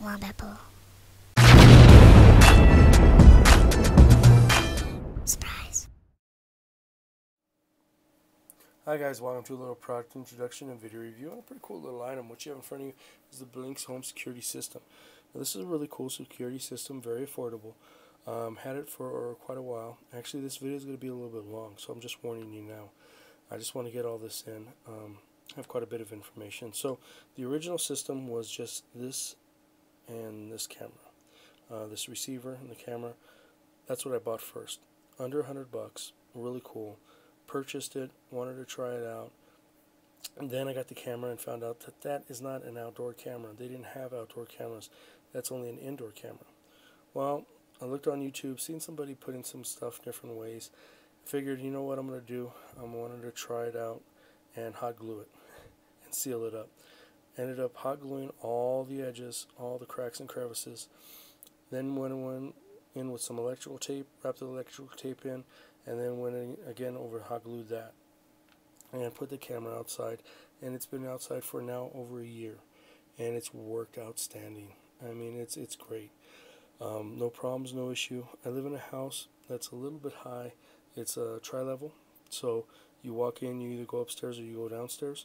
Wombaple. Surprise. Hi guys, welcome to a little product introduction and video review on a pretty cool little item. What you have in front of you is the Blinx home security system. Now, this is a really cool security system, very affordable. Had it for quite a while. Actually, this video is going to be a little bit long, so I'm just warning you now. I just want to get all this in. I have quite a bit of information. So the original system was just this and this camera. This receiver and the camera. That's what I bought first. Under $100, really cool. Purchased it, wanted to try it out, and then I got the camera and found out that that is not an outdoor camera. They didn't have outdoor cameras. That's only an indoor camera. Well, I looked on YouTube, seen somebody putting some stuff different ways. Figured, you know what I'm going to do? I wanted to try it out and hot glue it and seal it up. Ended up hot gluing all the edges, all the cracks and crevices. Then went in with some electrical tape, wrapped the electrical tape in, and then went in again over hot glued that. And put the camera outside, and it's been outside for now over a year, and it's worked outstanding. I mean, it's great. No problems, no issue. I live in a house that's a little bit high. It's a tri-level, so you walk in, you either go upstairs or you go downstairs.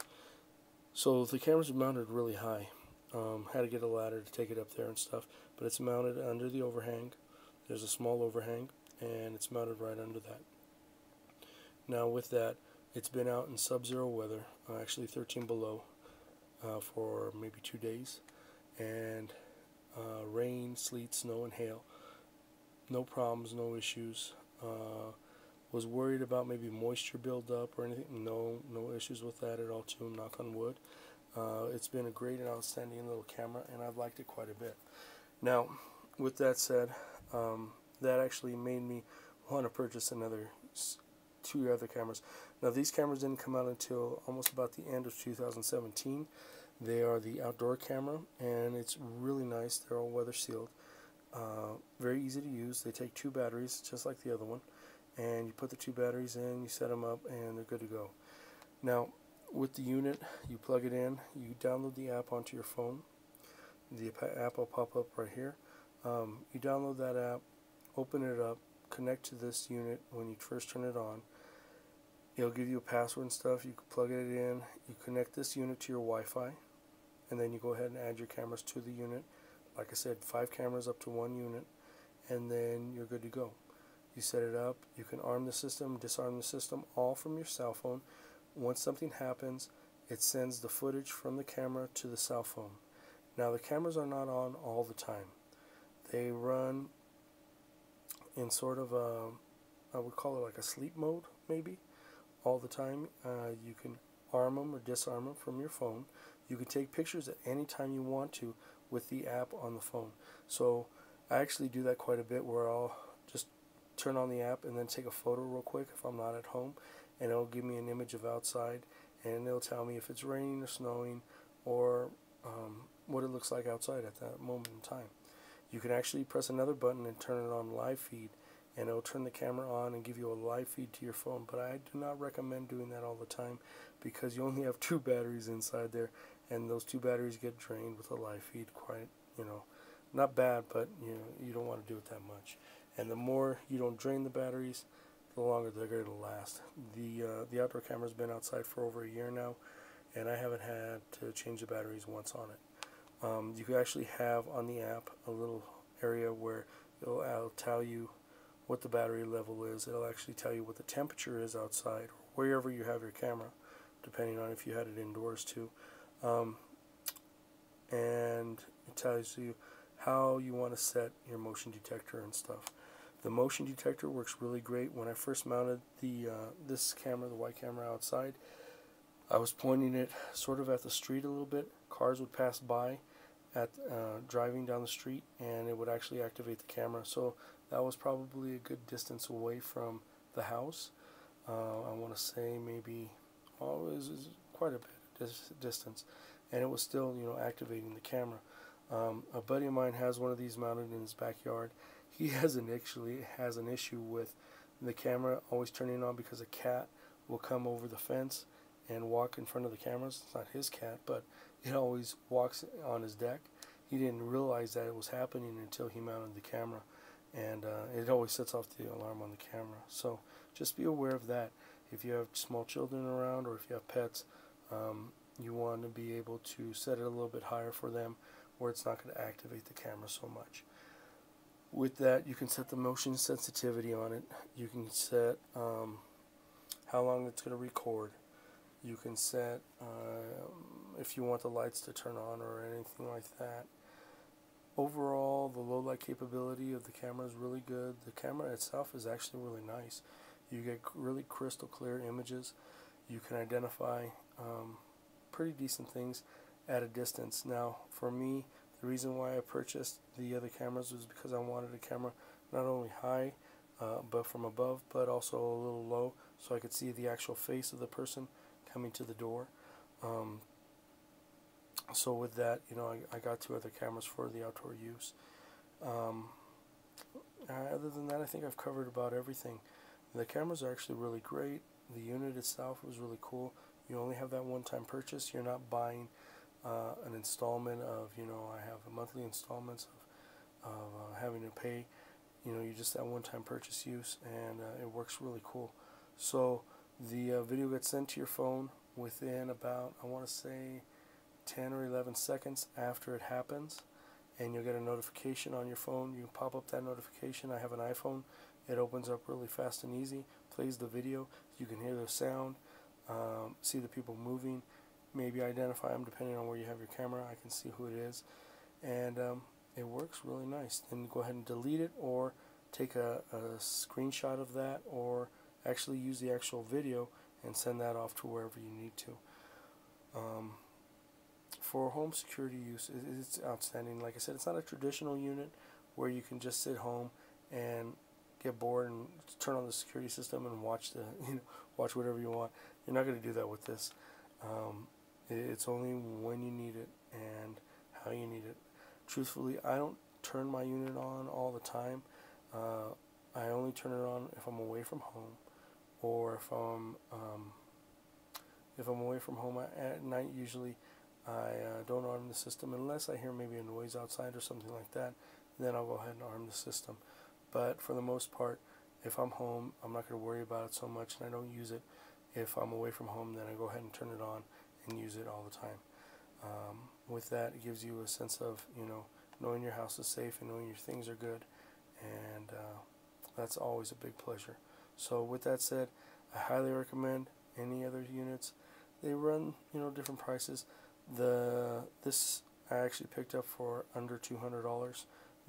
So the camera's mounted really high. Had to get a ladder to take it up there and stuff, but it's mounted under the overhang. There's a small overhang, and it's mounted right under that. Now with that, it's been out in sub-zero weather, actually 13 below, for maybe 2 days, and rain, sleet, snow, and hail. No problems, no issues. Was worried about maybe moisture buildup or anything. No issues with that at all too, knock on wood. It's been a great and outstanding little camera, and I've liked it quite a bit. Now, with that said, that actually made me want to purchase two other cameras. Now, these cameras didn't come out until almost about the end of 2017. They are the outdoor camera, and it's really nice. They're all weather sealed. Very easy to use. They take 2 batteries, just like the other one, and you put the 2 batteries in, you set them up, and they're good to go. Now, with the unit, you plug it in, you download the app onto your phone. The app will pop up right here. You download that app, open it up, connect to this unit when you first turn it on. It'll give you a password and stuff. You can plug it in, you connect this unit to your Wi-Fi, and then you go ahead and add your cameras to the unit. Like I said, 5 cameras up to 1 unit, and then you're good to go. You set it up, you can arm the system, disarm the system, all from your cell phone. Once something happens, it sends the footage from the camera to the cell phone. Now, the cameras are not on all the time. They run in sort of a, I would call it like a sleep mode, maybe, all the time. You can arm them or disarm them from your phone. You can take pictures at any time you want to with the app on the phone. So I actually do that quite a bit, where I'll just turn on the app and then take a photo real quick if I'm not at home, and it'll give me an image of outside, and it'll tell me if it's raining or snowing, or what it looks like outside at that moment in time. You can actually press another button and turn it on live feed, and it'll turn the camera on and give you a live feed to your phone. But I do not recommend doing that all the time, because you only have 2 batteries inside there, and those 2 batteries get drained with a live feed. Quite, not bad, but you don't want to do it that much. And the more you don't drain the batteries, the longer they're going to last. The outdoor camera's been outside for over a year now, and I haven't had to change the batteries once on it. You can actually have on the app a little area where it'll tell you what the battery level is. It'll actually tell you what the temperature is outside, or wherever you have your camera, depending on if you had it indoors too. And it tells you how you want to set your motion detector and stuff. The motion detector works really great. When I first mounted this camera, the white camera, outside, I was pointing it sort of at the street a little bit. Cars would pass by at driving down the street, and it would actually activate the camera. So that was probably a good distance away from the house. I want to say maybe, it was quite a bit distance, and it was still activating the camera. A buddy of mine has one of these mounted in his backyard. He actually has an issue with the camera always turning on, because a cat will come over the fence and walk in front of the cameras. It's not his cat, but it always walks on his deck, he didn't realize that it was happening until he mounted the camera, and it always sets off the alarm on the camera. So just be aware of that. If you have small children around, or if you have pets, you want to be able to set it a little bit higher for them, where it's not going to activate the camera so much. With that, you can set the motion sensitivity on it. You can set how long it's going to record. You can set if you want the lights to turn on or anything like that. Overall, the low light capability of the camera is really good. The camera itself is actually really nice. You get really crystal clear images. You can identify pretty decent things at a distance. Now, for me, the reason why I purchased the other cameras was because I wanted a camera not only high, but from above, but also a little low, so I could see the actual face of the person coming to the door. So with that, I got 2 other cameras for the outdoor use. Other than that, I think I've covered about everything. The cameras are actually really great. The unit itself was really cool. You only have that one-time purchase. You're not buying an installment of, I have monthly installments of having to pay. You just that one-time purchase use, and it works really cool. So the video gets sent to your phone within about, I want to say, 10 or 11 seconds after it happens, and you'll get a notification on your phone. You pop up that notification. I have an iPhone. It opens up really fast and easy, plays the video. You can hear the sound, see the people moving, maybe identify them depending on where you have your camera. I can see who it is, and it works really nice. Then you go ahead and delete it, or take a screenshot of that, or actually use the actual video and send that off to wherever you need to. For home security use, it's outstanding. Like I said, it's not a traditional unit where you can just sit home and get bored and turn on the security system and watch watch whatever you want. You're not going to do that with this. It's only when you need it and how you need it. Truthfully, I don't turn my unit on all the time. I only turn it on if I'm away from home, or if I'm away from home at night. Usually I don't arm the system unless I hear maybe a noise outside or something like that. Then I'll go ahead and arm the system. But for the most part, if I'm home, I'm not going to worry about it so much, and I don't use it. If I'm away from home, then I go ahead and turn it on and use it all the time. With that, it gives you a sense of, knowing your house is safe and knowing your things are good, and that's always a big pleasure. So with that said, I highly recommend any other units. They run, different prices. This I actually picked up for under $200.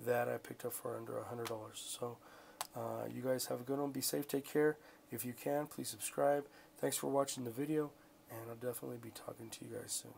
That I picked up for under $100. So you guys have a good one. Be safe. Take care. If you can, please subscribe. Thanks for watching the video, and I'll definitely be talking to you guys soon.